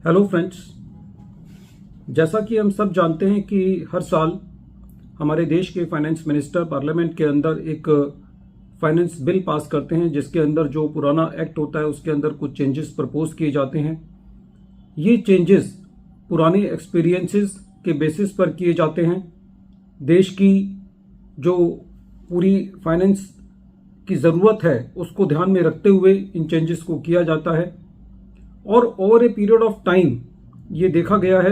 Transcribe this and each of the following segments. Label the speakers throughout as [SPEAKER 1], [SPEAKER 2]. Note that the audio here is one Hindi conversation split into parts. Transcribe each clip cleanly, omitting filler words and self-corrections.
[SPEAKER 1] हेलो फ्रेंड्स, जैसा कि हम सब जानते हैं कि हर साल हमारे देश के फाइनेंस मिनिस्टर पार्लियामेंट के अंदर एक फाइनेंस बिल पास करते हैं, जिसके अंदर जो पुराना एक्ट होता है उसके अंदर कुछ चेंजेस प्रपोज किए जाते हैं। ये चेंजेस पुराने एक्सपीरियंसेस के बेसिस पर किए जाते हैं। देश की जो पूरी फाइनेंस की ज़रूरत है उसको ध्यान में रखते हुए इन चेंजेस को किया जाता है। और over a period of time ये देखा गया है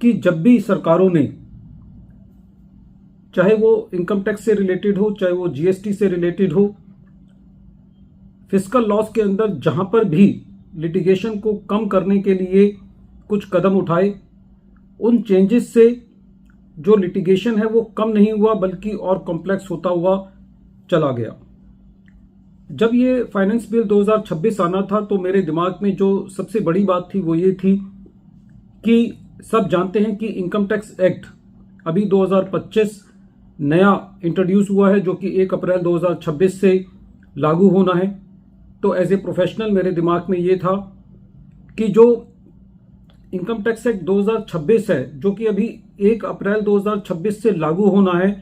[SPEAKER 1] कि जब भी सरकारों ने, चाहे वो इनकम टैक्स से रिलेटेड हो, चाहे वो जीएसटी से रिलेटेड हो, फिस्कल लॉस के अंदर जहां पर भी लिटिगेशन को कम करने के लिए कुछ कदम उठाए, उन चेंजेस से जो लिटिगेशन है वो कम नहीं हुआ बल्कि और कॉम्प्लेक्स होता हुआ चला गया। जब ये फाइनेंस बिल 2026 आना था तो मेरे दिमाग में जो सबसे बड़ी बात थी वो ये थी कि सब जानते हैं कि इनकम टैक्स एक्ट अभी 2025 नया इंट्रोड्यूस हुआ है, जो कि 1 अप्रैल 2026 से लागू होना है। तो एज ए प्रोफेशनल मेरे दिमाग में ये था कि जो इनकम टैक्स एक्ट 2026 है, जो कि अभी 1 अप्रैल 2026 से लागू होना है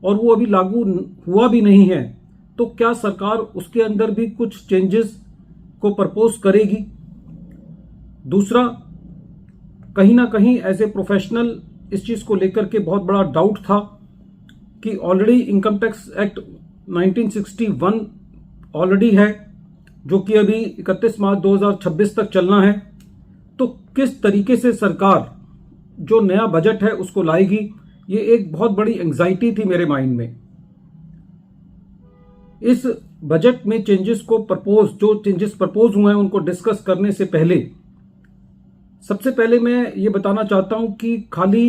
[SPEAKER 1] और वो अभी लागू हुआ भी नहीं है, तो क्या सरकार उसके अंदर भी कुछ चेंजेस को प्रपोज करेगी। दूसरा, कहीं ना कहीं एज ए प्रोफेशनल इस चीज को लेकर के बहुत बड़ा डाउट था कि already income tax act 1961 already है, जो कि अभी 31 मार्च 2026 तक चलना है। तो किस तरीके से सरकार जो नया बजट है उसको लाएगी, ये एक बहुत बड़ी एंग्जाइटी थी मेरे माइंड में। इस बजट में चेंजेस को जो चेंजेस प्रपोज हुए हैं उनको डिस्कस करने से पहले सबसे पहले मैं ये बताना चाहता हूं कि खाली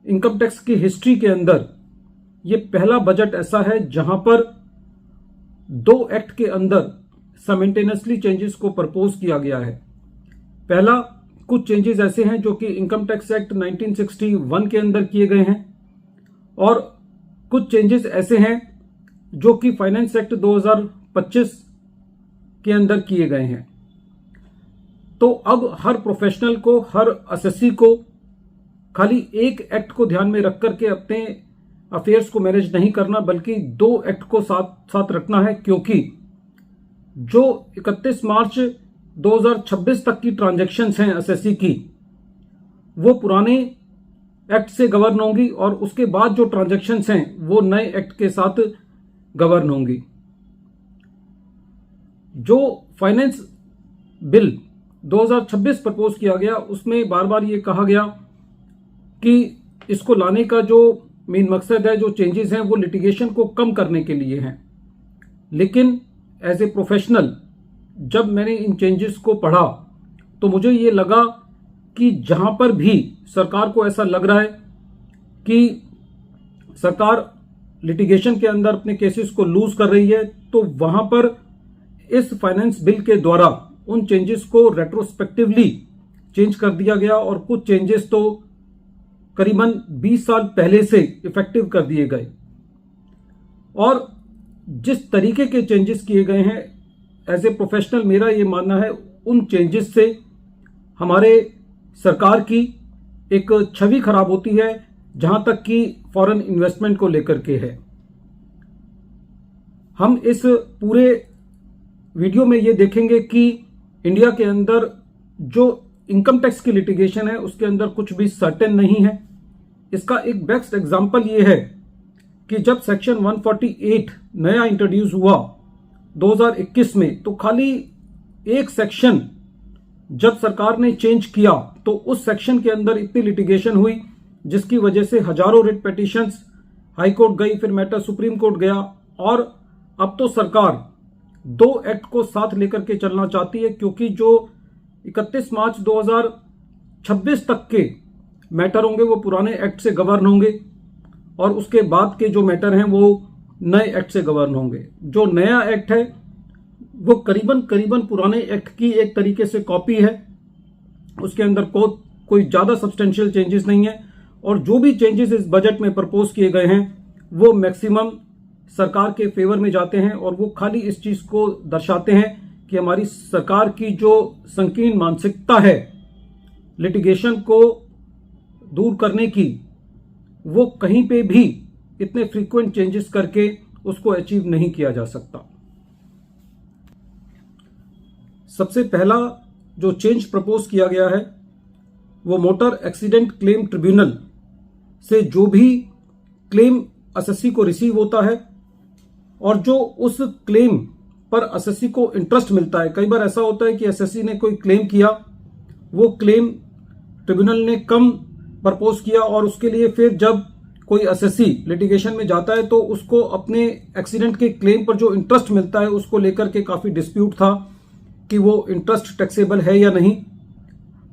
[SPEAKER 1] इनकम टैक्स की हिस्ट्री के अंदर ये पहला बजट ऐसा है जहां पर 2 एक्ट के अंदर साइमल्टेनियसली चेंजेस को प्रपोज किया गया है। पहला, कुछ चेंजेस ऐसे हैं जो कि इनकम टैक्स एक्ट 1961 के अंदर किए गए हैं, और कुछ चेंजेस ऐसे हैं जो कि फाइनेंस एक्ट 2025 के अंदर किए गए हैं। तो अब हर प्रोफेशनल को, हर असेसी को खाली एक एक्ट को ध्यान में रख करके अपने अफेयर्स को मैनेज नहीं करना, बल्कि 2 एक्ट को साथ साथ रखना है, क्योंकि जो 31 मार्च 2026 तक की ट्रांजैक्शंस हैं असेसी की, वो पुराने एक्ट से गवर्न होंगी और उसके बाद जो ट्रांजैक्शंस हैं वो नए एक्ट के साथ गवर्न होंगी। जो फाइनेंस बिल 2026 प्रपोज किया गया उसमें बार बार ये कहा गया कि इसको लाने का जो मेन मकसद है, जो चेंजेस हैं, वो लिटिगेशन को कम करने के लिए हैं। लेकिन एज ए प्रोफेशनल जब मैंने इन चेंजेस को पढ़ा तो मुझे ये लगा कि जहां पर भी सरकार को ऐसा लग रहा है कि सरकार लिटिगेशन के अंदर अपने केसेस को लूज कर रही है, तो वहां पर इस फाइनेंस बिल के द्वारा उन चेंजेस को रेट्रोस्पेक्टिवली चेंज कर दिया गया, और कुछ चेंजेस तो करीबन 20 साल पहले से इफेक्टिव कर दिए गए। और जिस तरीके के चेंजेस किए गए हैं, एज ए प्रोफेशनल मेरा ये मानना है उन चेंजेस से हमारे सरकार की एक छवि खराब होती है, जहां तक कि फॉरेन इन्वेस्टमेंट को लेकर के है। हम इस पूरे वीडियो में ये देखेंगे कि इंडिया के अंदर जो इनकम टैक्स की लिटिगेशन है उसके अंदर कुछ भी सर्टेन नहीं है। इसका एक बेस्ट एग्जांपल ये है कि जब सेक्शन 148 नया इंट्रोड्यूस हुआ 2021 में, तो खाली एक सेक्शन जब सरकार ने चेंज किया तो उस सेक्शन के अंदर इतनी लिटिगेशन हुई जिसकी वजह से हजारों रिट पिटीशंस हाई कोर्ट गई, फिर मैटर सुप्रीम कोर्ट गया, और अब तो सरकार 2 एक्ट को साथ लेकर के चलना चाहती है, क्योंकि जो 31 मार्च 2026 तक के मैटर होंगे वो पुराने एक्ट से गवर्न होंगे, और उसके बाद के जो मैटर हैं वो नए एक्ट से गवर्न होंगे। जो नया एक्ट है वो करीबन पुराने एक्ट की एक तरीके से कॉपी है, उसके अंदर कोई ज्यादा सब्सटेंशियल चेंजेस नहीं है, और जो भी चेंजेस इस बजट में प्रपोज किए गए हैं वो मैक्सिमम सरकार के फेवर में जाते हैं, और वो खाली इस चीज को दर्शाते हैं कि हमारी सरकार की जो संकीर्ण मानसिकता है लिटिगेशन को दूर करने की, वो कहीं पे भी इतने फ्रीक्वेंट चेंजेस करके उसको अचीव नहीं किया जा सकता। सबसे पहला जो चेंज प्रपोज किया गया है वो मोटर एक्सीडेंट क्लेम ट्रिब्यूनल से जो भी क्लेम एसएससी को रिसीव होता है और जो उस क्लेम पर एसएससी को इंटरेस्ट मिलता है, कई बार ऐसा होता है कि एसएससी ने कोई क्लेम किया, वो क्लेम ट्रिब्यूनल ने कम प्रपोज किया और उसके लिए फिर जब कोई एसएससी लिटिगेशन में जाता है तो उसको अपने एक्सीडेंट के क्लेम पर जो इंटरेस्ट मिलता है उसको लेकर के काफी डिस्प्यूट था कि वो इंटरेस्ट टैक्सेबल है या नहीं।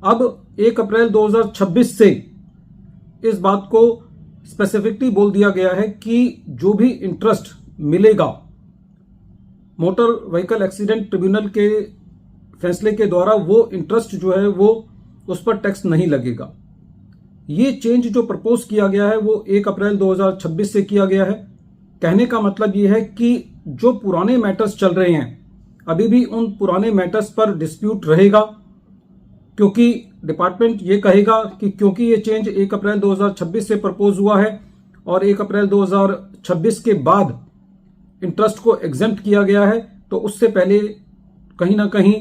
[SPEAKER 1] अब 1 अप्रैल 2026 से इस बात को स्पेसिफिकली बोल दिया गया है कि जो भी इंटरेस्ट मिलेगा मोटर व्हीकल एक्सीडेंट ट्रिब्यूनल के फैसले के द्वारा, वो इंटरेस्ट जो है वो उस पर टैक्स नहीं लगेगा। ये चेंज जो प्रपोज किया गया है वो 1 अप्रैल 2026 से किया गया है। कहने का मतलब ये है कि जो पुराने मैटर्स चल रहे हैं अभी भी उन पुराने मैटर्स पर डिस्प्यूट रहेगा, क्योंकि डिपार्टमेंट ये कहेगा कि क्योंकि ये चेंज 1 अप्रैल 2026 से प्रपोज हुआ है और 1 अप्रैल 2026 के बाद इंटरेस्ट को एग्जेम्प्ट किया गया है, तो उससे पहले कहीं ना कहीं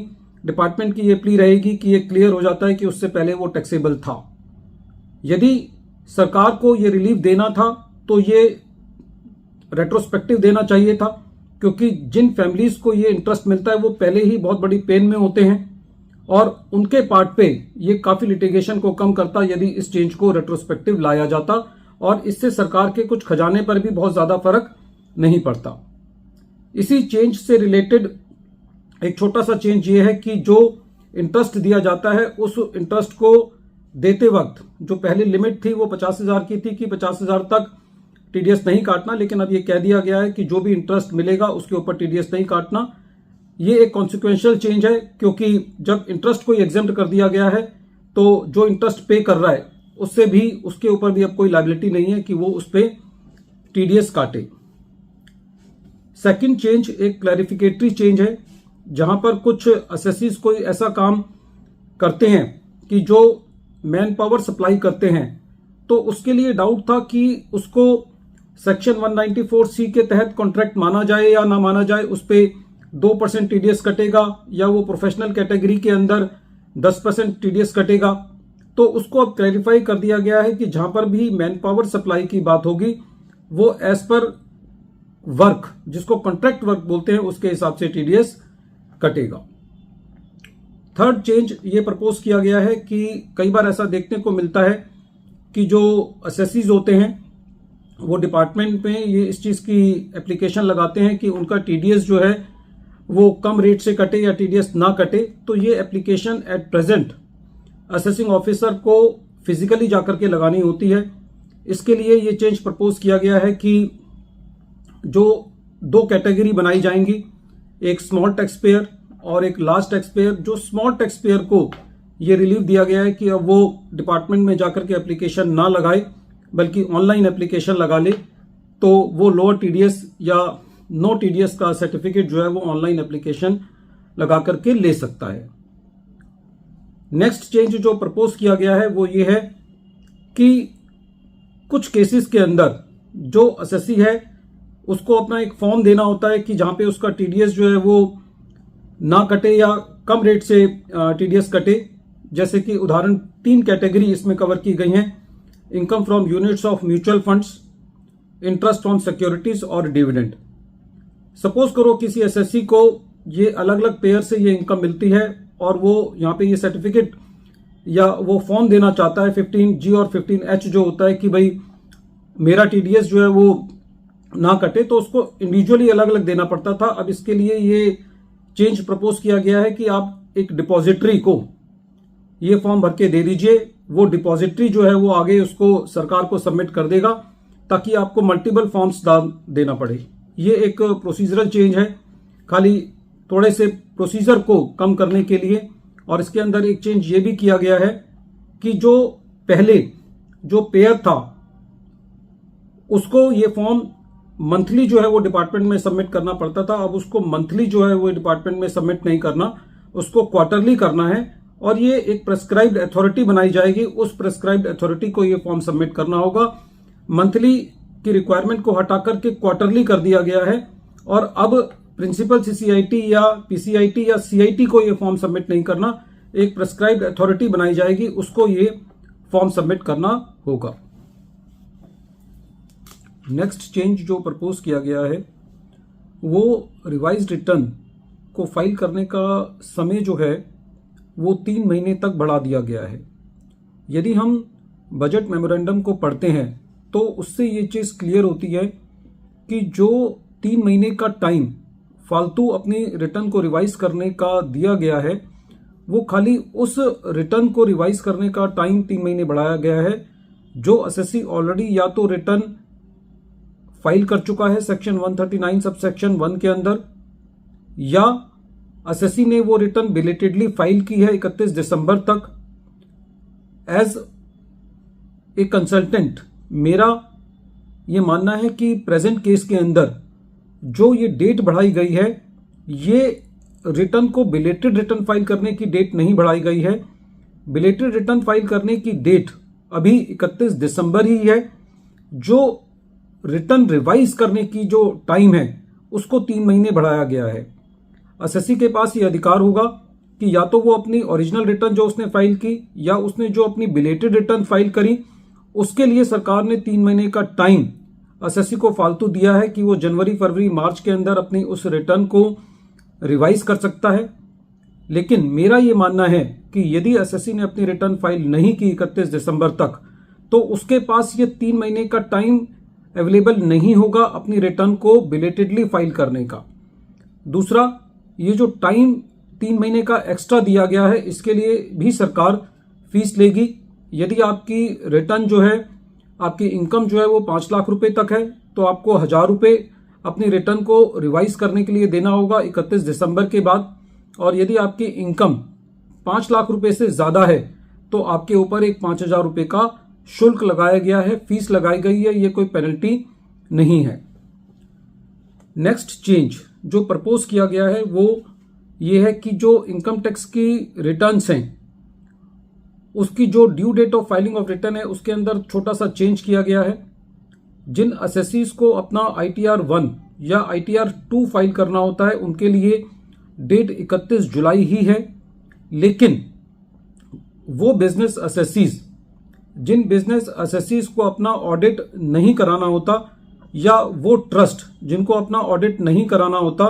[SPEAKER 1] डिपार्टमेंट की ये प्ली रहेगी कि ये क्लियर हो जाता है कि उससे पहले वो टैक्सेबल था। यदि सरकार को ये रिलीफ देना था तो ये रेट्रोस्पेक्टिव देना चाहिए था, क्योंकि जिन फैमिलीज को ये इंटरेस्ट मिलता है वो पहले ही बहुत बड़ी पेन में होते हैं और उनके पार्ट पे ये काफी लिटिगेशन को कम करता यदि इस चेंज को रेट्रोस्पेक्टिव लाया जाता, और इससे सरकार के कुछ खजाने पर भी बहुत ज्यादा फर्क नहीं पड़ता। इसी चेंज से रिलेटेड एक छोटा सा चेंज ये है कि जो इंटरेस्ट दिया जाता है उस इंटरेस्ट को देते वक्त जो पहले लिमिट थी वो 50,000 की थी कि 50,000 तक टीडीएस नहीं काटना, लेकिन अब ये कह दिया गया है कि जो भी इंटरेस्ट मिलेगा उसके ऊपर टीडीएस नहीं काटना। ये एक कॉन्सिक्वेंशियल चेंज है, क्योंकि जब इंटरेस्ट को एग्जेम्प्ट कर दिया गया है तो जो इंटरेस्ट पे कर रहा है उससे भी उसके ऊपर भी अब कोई लायबिलिटी नहीं है कि वो उस पर टीडीएस काटे। सेकंड चेंज एक क्लैरिफिकेटरी चेंज है, जहां पर कुछ एसएससीज कोई ऐसा काम करते हैं कि जो मैन पावर सप्लाई करते हैं, तो उसके लिए डाउट था कि उसको सेक्शन 194C के तहत कॉन्ट्रैक्ट माना जाए या ना माना जाए, उस पर 2% टीडीएस कटेगा या वो प्रोफेशनल कैटेगरी के अंदर 10% टीडीएस कटेगा। तो उसको अब क्लैरिफाई कर दिया गया है कि जहां पर भी मैन पावर सप्लाई की बात होगी वो एज पर वर्क, जिसको कॉन्ट्रैक्ट वर्क बोलते हैं, उसके हिसाब से टीडीएस कटेगा। थर्ड चेंज ये प्रपोज किया गया है कि कई बार ऐसा देखने को मिलता है कि जो एसएससीज होते हैं वो डिपार्टमेंट में ये इस चीज की एप्लीकेशन लगाते हैं कि उनका टीडीएस जो है वो कम रेट से कटे या टीडीएस ना कटे। तो ये application at present assessing officer को फिजिकली जाकर के लगानी होती है। इसके लिए ये चेंज प्रपोज किया गया है कि जो 2 कैटेगरी बनाई जाएंगी, एक स्मॉल टैक्स पेयर और एक लार्ज टैक्स पेयर। जो स्मॉल टैक्स पेयर को ये रिलीफ दिया गया है कि अब वो डिपार्टमेंट में जाकर के एप्लीकेशन ना लगाए बल्कि ऑनलाइन एप्लीकेशन लगा ले, तो वो लोअर टीडीएस या नो टीडीएस का सर्टिफिकेट जो है वो ऑनलाइन एप्लीकेशन लगा करके ले सकता है। नेक्स्ट चेंज जो प्रपोज किया गया है वो ये है कि कुछ केसेस के अंदर जो एसएससी है उसको अपना एक फॉर्म देना होता है कि जहां पे उसका टीडीएस जो है वो ना कटे या कम रेट से टीडीएस कटे। जैसे कि उदाहरण 3 कैटेगरी इसमें कवर की गई हैं: income from units of mutual funds, interest on securities और डिविडेंड। सपोज करो किसी एसएससी को ये अलग अलग पेयर से ये इनकम मिलती है और वो यहाँ पे ये सर्टिफिकेट या वो फॉर्म देना चाहता है 15G और 15H जो होता है कि भाई मेरा टीडीएस जो है वो ना कटे, तो उसको इंडिविजुअली अलग अलग देना पड़ता था। अब इसके लिए ये चेंज प्रपोज किया गया है कि आप एक डिपॉजिटरी को ये फॉर्म भर के दे दीजिए, वो डिपॉजिटरी जो है वो आगे उसको सरकार को सबमिट कर देगा ताकि आपको मल्टीपल फॉर्म्स देना पड़े। ये एक प्रोसीजरल चेंज है, खाली थोड़े से प्रोसीजर को कम करने के लिए। और इसके अंदर एक चेंज ये भी किया गया है कि जो पहले जो पेयर था उसको ये फॉर्म मंथली जो है वो डिपार्टमेंट में सबमिट करना पड़ता था। अब उसको मंथली जो है वो डिपार्टमेंट में सबमिट नहीं करना, उसको क्वार्टरली करना है। और ये एक प्रेस्क्राइब्ड अथॉरिटी बनाई जाएगी। उस प्रेस्क्राइब्ड अथॉरिटी को ये फॉर्म सबमिट करना होगा। मंथली की रिक्वायरमेंट को हटा करके क्वार्टरली कर दिया गया है और अब प्रिंसिपल सीसीआईटी या पीसीआईटी या सीआईटी को ये फॉर्म सबमिट नहीं करना, एक प्रेस्क्राइब्ड अथॉरिटी बनाई जाएगी, उसको ये फॉर्म सबमिट करना होगा। नेक्स्ट चेंज जो प्रपोज किया गया है वो रिवाइज्ड रिटर्न को फाइल करने का समय जो है वो 3 महीने तक बढ़ा दिया गया है। यदि हम बजट मेमोरेंडम को पढ़ते हैं तो उससे ये चीज़ क्लियर होती है कि जो 3 महीने का टाइम फालतू अपनी रिटर्न को रिवाइज करने का दिया गया है वो खाली उस रिटर्न को रिवाइज करने का टाइम 3 महीने बढ़ाया गया है जो एसएससी ऑलरेडी या तो रिटर्न फाइल कर चुका है सेक्शन 139 सब सेक्शन 1 के अंदर, या एसएससी ने वो रिटर्न बिलेटेडली फाइल की है 31 दिसंबर तक। एज ए कंसल्टेंट मेरा ये मानना है कि प्रेजेंट केस के अंदर जो ये डेट बढ़ाई गई है ये रिटर्न को बिलेटेड रिटर्न फाइल करने की डेट नहीं बढ़ाई गई है। बिलेटेड रिटर्न फाइल करने की डेट अभी 31 दिसंबर ही है। जो रिटर्न रिवाइज करने की जो टाइम है उसको 3 महीने बढ़ाया गया है। एसएससी के पास ये अधिकार होगा कि या तो वो अपनी ओरिजिनल रिटर्न जो उसने फाइल की या उसने जो अपनी बिलेटेड रिटर्न फाइल करी उसके लिए सरकार ने 3 महीने का टाइम एसएससी को फालतू दिया है कि वो जनवरी फरवरी मार्च के अंदर अपनी उस रिटर्न को रिवाइज कर सकता है। लेकिन मेरा ये मानना है कि यदि एसएससी ने अपनी रिटर्न फाइल नहीं की 31 दिसंबर तक तो उसके पास ये 3 महीने का टाइम अवेलेबल नहीं होगा अपनी रिटर्न को बिलेटेडली फाइल करने का। दूसरा, ये जो टाइम 3 महीने का एक्स्ट्रा दिया गया है इसके लिए भी सरकार फीस लेगी। यदि आपकी रिटर्न जो है, आपकी इनकम जो है वो 5 लाख रुपए तक है तो आपको 1000 रुपए अपनी रिटर्न को रिवाइज करने के लिए देना होगा 31 दिसंबर के बाद। और यदि आपकी इनकम 5 लाख रुपए से ज्यादा है तो आपके ऊपर एक 5000 रुपए का शुल्क लगाया गया है, फीस लगाई गई है, ये कोई पेनल्टी नहीं है। नेक्स्ट चेंज जो प्रपोज किया गया है वो ये है कि जो इनकम टैक्स की रिटर्न्स हैं उसकी जो due date of filing of return है उसके अंदर छोटा सा चेंज किया गया है। जिन एसएससीज को अपना ITR 1 या ITR 2 फाइल करना होता है उनके लिए डेट 31 जुलाई ही है। लेकिन वो बिजनेस एसएससीज जिन बिजनेस एसएससीज को अपना ऑडिट नहीं कराना होता या वो ट्रस्ट जिनको अपना ऑडिट नहीं कराना होता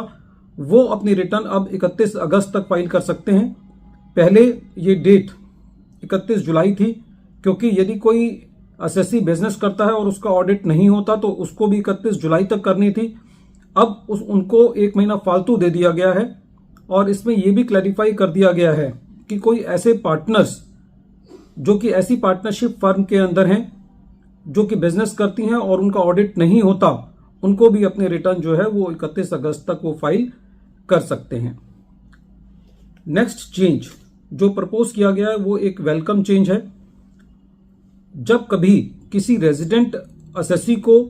[SPEAKER 1] वो अपनी रिटर्न अब 31 अगस्त तक फाइल कर सकते हैं। पहले ये डेट 31 जुलाई थी क्योंकि यदि कोई एसएससी बिजनेस करता है और उसका ऑडिट नहीं होता तो उसको भी 31 जुलाई तक करनी थी। अब उनको 1 महीना फालतू दे दिया गया है और इसमें यह भी क्लैरिफाई कर दिया गया है कि कोई ऐसे पार्टनर्स जो कि ऐसी पार्टनरशिप फर्म के अंदर हैं जो कि बिजनेस करती हैं और उनका ऑडिट नहीं होता उनको भी अपने रिटर्न जो है वो 31 अगस्त तक वो फाइल कर सकते हैं। नेक्स्ट चेंज जो प्रपोज किया गया है वो एक वेलकम चेंज है। जब कभी किसी रेजिडेंट एसएससी को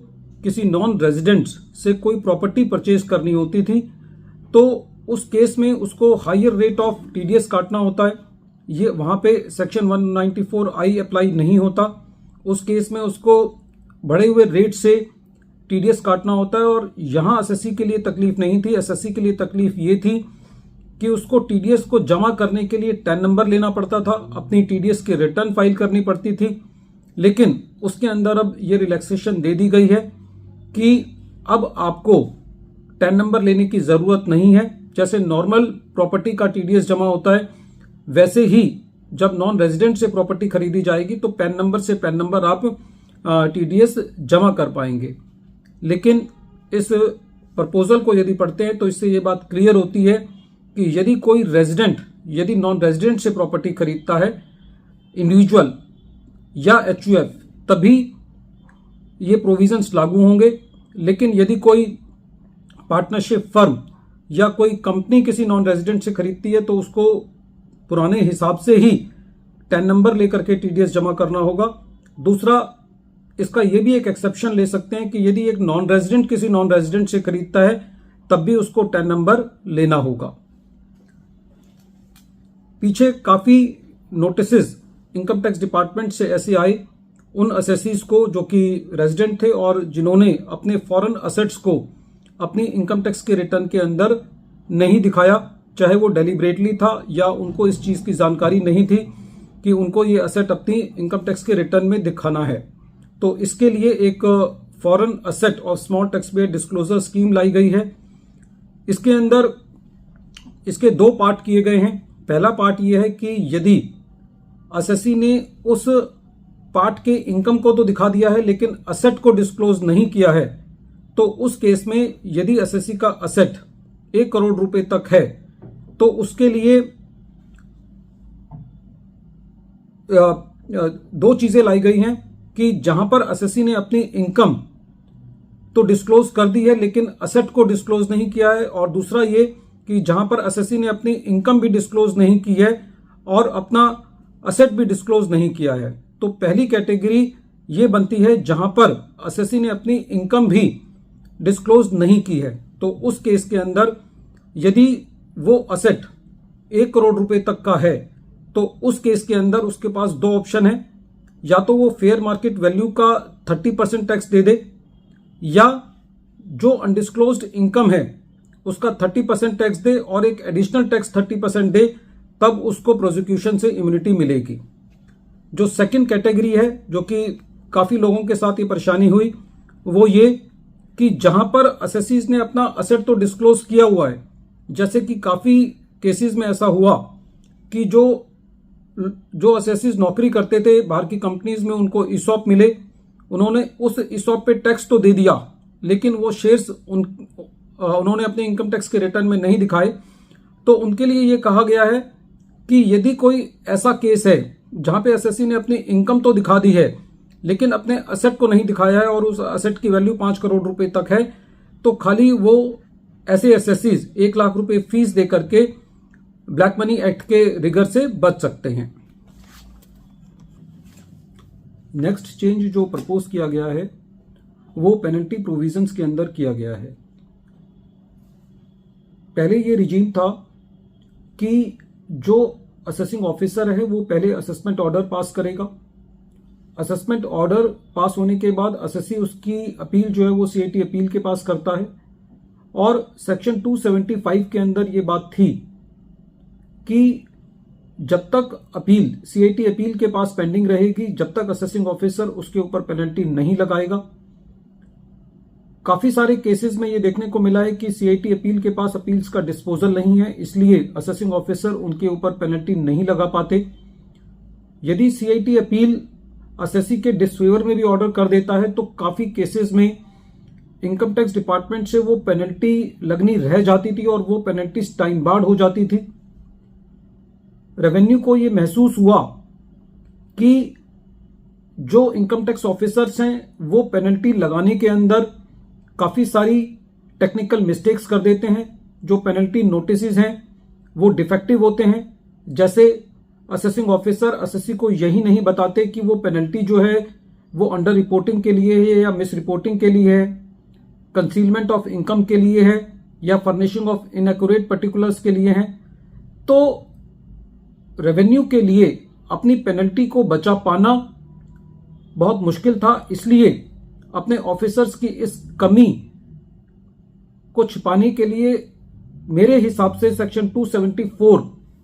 [SPEAKER 1] किसी नॉन रेजिडेंट से कोई प्रॉपर्टी परचेज करनी होती थी तो उस केस में उसको हायर रेट ऑफ टीडीएस काटना होता है। ये वहां पे सेक्शन 194I अप्लाई नहीं होता। उस केस में उसको बढ़े हुए रेट से टीडीएस काटना होता है और यहां एसएससी के लिए तकलीफ नहीं थी। एसएससी के लिए तकलीफ ये थी कि उसको टीडीएस को जमा करने के लिए 10 नंबर लेना पड़ता था, अपनी टीडीएस की रिटर्न फाइल करनी पड़ती थी। लेकिन उसके अंदर अब ये रिलैक्सेशन दे दी गई है कि अब आपको 10 नंबर लेने की जरूरत नहीं है। जैसे नॉर्मल प्रॉपर्टी का टीडीएस जमा होता है वैसे ही जब नॉन रेजिडेंट से प्रॉपर्टी खरीदी जाएगी तो पैन नंबर से पैन नंबर आप टीडीएस जमा कर पाएंगे। लेकिन इस प्रपोजल को यदि पढ़ते हैं तो इससे ये बात क्लियर होती है कि यदि कोई रेजिडेंट यदि नॉन रेजिडेंट से प्रॉपर्टी खरीदता है इंडिविजुअल या HUF तभी ये प्रोविजंस लागू होंगे। लेकिन यदि कोई पार्टनरशिप फर्म या कोई कंपनी किसी नॉन रेजिडेंट से खरीदती है तो उसको पुराने हिसाब से ही 10 नंबर लेकर के टीडीएस जमा करना होगा। दूसरा, इसका यह भी एक एक्सेप्शन ले सकते हैं कि यदि एक नॉन रेजिडेंट किसी नॉन रेजिडेंट से खरीदता है तब भी उसको 10 नंबर लेना होगा। पीछे काफ़ी नोटिसेस इनकम टैक्स डिपार्टमेंट से ऐसे आए उन असेसीज को जो कि रेजिडेंट थे और जिन्होंने अपने फॉरेन असेट्स को अपनी इनकम टैक्स के रिटर्न के अंदर नहीं दिखाया, चाहे वो डेलिब्रेटली था या उनको इस चीज़ की जानकारी नहीं थी कि उनको ये असेट अपनी इनकम टैक्स के रिटर्न में दिखाना है। तो इसके लिए एक फॉरेन असेट और small tax payer disclosure scheme लाई गई है। इसके अंदर इसके दो पार्ट किए गए हैं। पहला पार्ट ये है कि यदि असेसी ने उस पार्ट के इनकम को तो दिखा दिया है लेकिन असेट को डिस्क्लोज नहीं किया है, तो उस केस में यदि असेसी का असेट 1 करोड़ रुपए तक है तो उसके लिए दो चीजें लाई गई हैं कि जहां पर असेसी ने अपनी इनकम तो डिस्क्लोज कर दी है लेकिन असेट को डिस्क्लोज नहीं किया है, और दूसरा ये कि जहां पर असेसी ने अपनी इनकम भी डिस्क्लोज नहीं की है और अपना असेट भी डिस्क्लोज नहीं किया है। तो पहली कैटेगरी ये बनती है जहां पर असेसी ने अपनी इनकम भी डिस्क्लोज नहीं की है। तो उस केस के अंदर यदि वो असेट 1 करोड़ रुपए तक का है तो उस केस के अंदर उसके पास दो ऑप्शन है, या तो वो फेयर मार्केट वैल्यू का 30% टैक्स दे दे, या जो अनडिस्क्लोज्ड इनकम है उसका 30% टैक्स दे और एक एडिशनल टैक्स 30% दे, तब उसको प्रोसिक्यूशन से इम्यूनिटी मिलेगी। जो सेकंड कैटेगरी है, जो कि काफी लोगों के साथ ये परेशानी हुई, वो ये कि जहां पर असेसीज ने अपना असेट तो डिस्क्लोज किया हुआ है, जैसे कि काफी केसेस में ऐसा हुआ कि जो असेसीज नौकरी करते थे बाहर की कंपनीज में, उनको ईसॉप मिले, उन्होंने उस ईसॉप पे टैक्स तो दे दिया लेकिन वो शेयर्स उन्होंने अपने इनकम टैक्स के रिटर्न में नहीं दिखाए। तो उनके लिए ये कहा गया है कि यदि कोई ऐसा केस है जहां पे एसएससी ने अपनी इनकम तो दिखा दी है लेकिन अपने असेट को नहीं दिखाया है और उस असेट की वैल्यू 5 करोड़ रुपए तक है, तो खाली वो ऐसे एसएससीज 1 लाख रुपए फीस दे करके ब्लैक मनी एक्ट के रिगर से बच सकते हैं। नेक्स्ट चेंज जो प्रपोज किया गया है वो पेनल्टी प्रोविजंस के अंदर किया गया है। पहले ये रिजीम था कि जो असेसिंग ऑफिसर है वो पहले असेसमेंट ऑर्डर पास करेगा। असेसमेंट ऑर्डर पास होने के बाद असेसी उसकी अपील जो है वो सीआईटी अपील के पास करता है, और सेक्शन 275 के अंदर ये बात थी कि जब तक अपील सीआईटी अपील के पास पेंडिंग रहेगी, जब तक असेसिंग ऑफिसर उसके ऊपर पेनल्टी नहीं लगाएगा। काफी सारे केसेस में ये देखने को मिला है कि सीआईटी अपील के पास अपील्स का डिस्पोजल नहीं है, इसलिए असेसिंग ऑफिसर उनके ऊपर पेनल्टी नहीं लगा पाते। यदि सीआईटी अपील असेसी के डिसफेवर में भी ऑर्डर कर देता है तो काफी केसेस में इनकम टैक्स डिपार्टमेंट से वो पेनल्टी लगनी रह जाती थी और वो पेनल्टी टाइम बार्ड हो जाती थी। रेवेन्यू को ये महसूस हुआ कि जो इनकम टैक्स ऑफिसर्स हैं वो पेनल्टी लगाने के अंदर काफी सारी टेक्निकल मिस्टेक्स कर देते हैं। जो पेनल्टी नोटिसेस हैं वो डिफेक्टिव होते हैं, जैसे असेसिंग ऑफिसर असेसी को यही नहीं बताते कि वो पेनल्टी जो है वो अंडर रिपोर्टिंग के लिए है या मिस रिपोर्टिंग के लिए है, कंसीलमेंट ऑफ इनकम के लिए है या फर्निशिंग ऑफ इनएक्यूरेट पर्टिकुलर्स के लिए है। तो रेवेन्यू के लिए अपनी पेनल्टी को बचा पाना बहुत मुश्किल था, इसलिए अपने ऑफिसर्स की इस कमी को छिपाने के लिए मेरे हिसाब से सेक्शन 274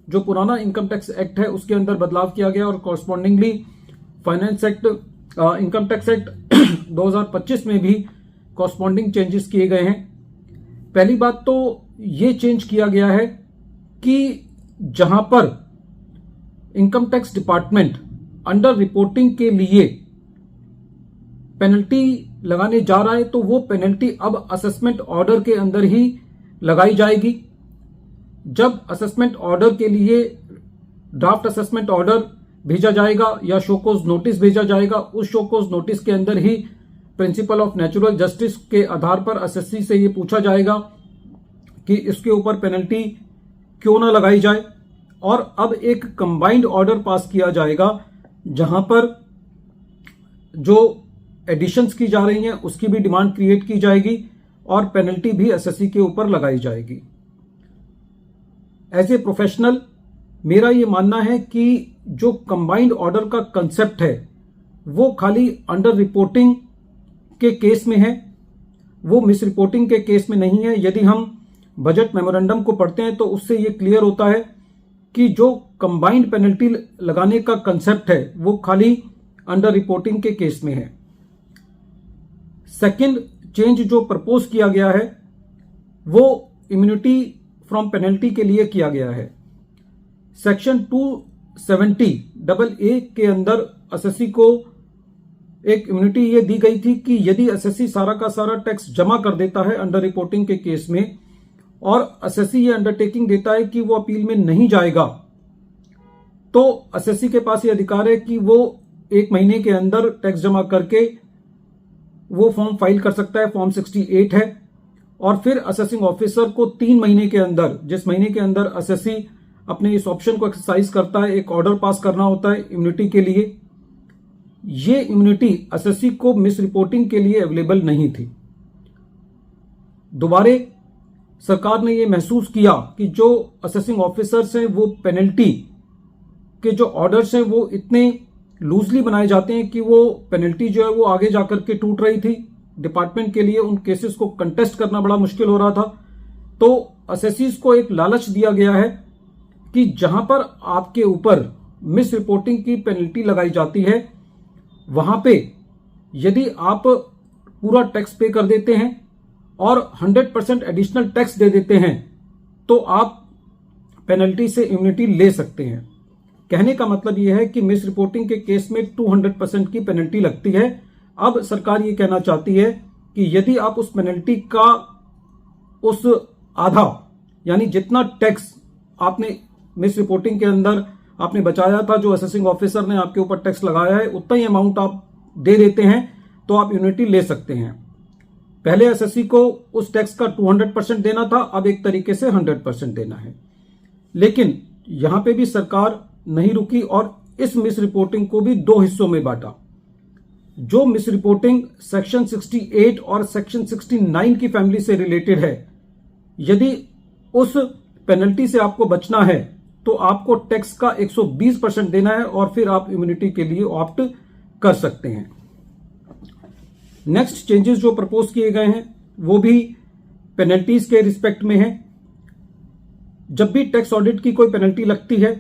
[SPEAKER 1] जो पुराना इनकम टैक्स एक्ट है उसके अंदर बदलाव किया गया और correspondingly finance act income tax act 2025 में भी कॉरस्पॉन्डिंग चेंजेस किए गए हैं। पहली बात तो ये चेंज किया गया है कि जहां पर income tax department under reporting के लिए पेनल्टी लगाने जा रहा है तो वो पेनल्टी अब असेसमेंट ऑर्डर के अंदर ही लगाई जाएगी। जब असेसमेंट ऑर्डर के लिए ड्राफ्ट असेसमेंट ऑर्डर भेजा जाएगा या शोकोज नोटिस भेजा जाएगा, उस शोकोज नोटिस के अंदर ही प्रिंसिपल ऑफ नेचुरल जस्टिस के आधार पर असेसी से ये पूछा जाएगा कि इसके ऊपर पेनल्टी क्यों ना लगाई जाए, और अब एक कंबाइंड ऑर्डर पास किया जाएगा जहां पर जो एडिशंस की जा रही हैं उसकी भी डिमांड क्रिएट की जाएगी और पेनल्टी भी एसएससी के ऊपर लगाई जाएगी। एज ए प्रोफेशनल मेरा ये मानना है कि जो कंबाइंड ऑर्डर का कंसेप्ट है वो खाली अंडर रिपोर्टिंग के केस में है, वो मिस रिपोर्टिंग के केस में नहीं है। यदि हम बजट मेमोरेंडम को पढ़ते हैं तो उससे ये क्लियर होता है कि जो कंबाइंड पेनल्टी लगाने का कंसेप्ट है वो खाली अंडर रिपोर्टिंग के केस में है। सेकंड चेंज जो प्रपोज किया गया है वो इम्यूनिटी फ्रॉम पेनल्टी के लिए किया गया है। सेक्शन 270 के अंदर एसएससी को एक इम्यूनिटी ये दी गई थी कि यदि एसएससी सारा का सारा टैक्स जमा कर देता है अंडर रिपोर्टिंग के केस में और एसएससी ये अंडरटेकिंग देता है कि वो अपील में नहीं जाएगा, तो एसएससी के पास ये अधिकार है कि वो 1 महीने के अंदर टैक्स जमा करके वो फॉर्म फाइल कर सकता है, फॉर्म 68 है। और फिर असेसिंग ऑफिसर को 3 महीने के अंदर, जिस महीने के अंदर एसएससी अपने इस ऑप्शन को एक्सरसाइज करता है, एक ऑर्डर पास करना होता है इम्यूनिटी के लिए। ये इम्यूनिटी एसएससी को मिस रिपोर्टिंग के लिए अवेलेबल नहीं थी। दोबारे सरकार ने ये महसूस किया कि जो असेसिंग ऑफिसर्स हैं वो पेनल्टी के जो ऑर्डर्स हैं वो इतने लूजली बनाए जाते हैं कि वो पेनल्टी जो है वो आगे जाकर के टूट रही थी। डिपार्टमेंट के लिए उन केसेस को कंटेस्ट करना बड़ा मुश्किल हो रहा था। तो एसएससीज को एक लालच दिया गया है कि जहां पर आपके ऊपर मिस रिपोर्टिंग की पेनल्टी लगाई जाती है वहां पे यदि आप पूरा टैक्स पे कर देते हैं और 100% एडिशनल टैक्स दे देते हैं तो आप पेनल्टी से इम्यूनिटी ले सकते हैं। कहने का मतलब यह है कि मिस रिपोर्टिंग के केस में 200% की पेनल्टी लगती है। अब सरकार ये कहना चाहती है कि यदि आप उस पेनल्टी का उस आधा यानी जितना टैक्स आपने मिस रिपोर्टिंग के अंदर आपने बचाया था, जो असेसिंग ऑफिसर ने आपके ऊपर टैक्स लगाया है, उतना ही अमाउंट आप दे देते हैं तो आप इम्यूनिटी ले सकते हैं। पहले एसएससी को उस टैक्स का 200% देना था, अब एक तरीके से 100% देना है। लेकिन यहां पे भी सरकार नहीं रुकी और इस मिस रिपोर्टिंग को भी 2 हिस्सों में बांटा। जो मिस रिपोर्टिंग सेक्शन 68 और सेक्शन 69 की फैमिली से रिलेटेड है, यदि उस पेनल्टी से आपको बचना है तो आपको टैक्स का 120% देना है और फिर आप इम्यूनिटी के लिए ऑप्ट कर सकते हैं। नेक्स्ट चेंजेस जो प्रपोज किए गए हैं वो भी पेनल्टीज के रिस्पेक्ट में है। जब भी टैक्स ऑडिट की कोई पेनल्टी लगती है